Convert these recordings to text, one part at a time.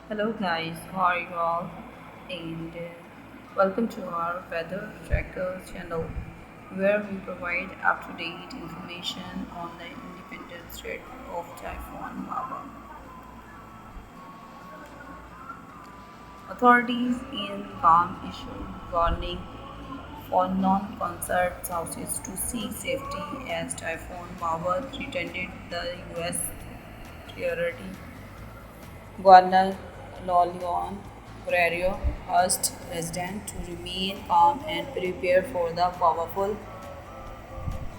Hello guys, how are you all? And welcome to our Weather Tracker channel where we provide up-to-date information on the independent threat of Typhoon Mawar. Authorities in Guam issued warning for non-concert houses to seek safety as Typhoon Mawar threatened the U.S. territory. Governor Lolion Guerrero urged residents to remain calm and prepare for the powerful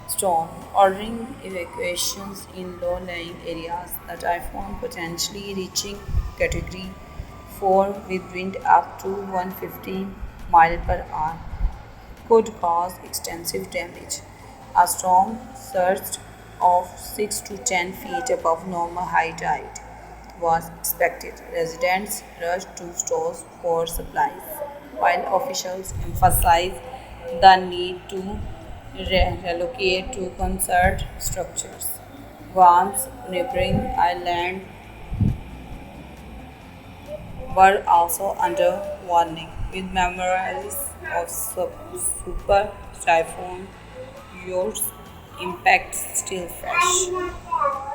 storm, ordering evacuations in low-lying areas. The typhoon, potentially reaching Category 4 with wind up to 150 miles per hour, could cause extensive damage. A storm surge of 6 to 10 feet above normal high tide was expected. Residents rushed to stores for supplies, while officials emphasized the need to relocate to conserved structures. Guam's neighboring islands were also under warning, with memories of super typhoon Yor's impact still fresh.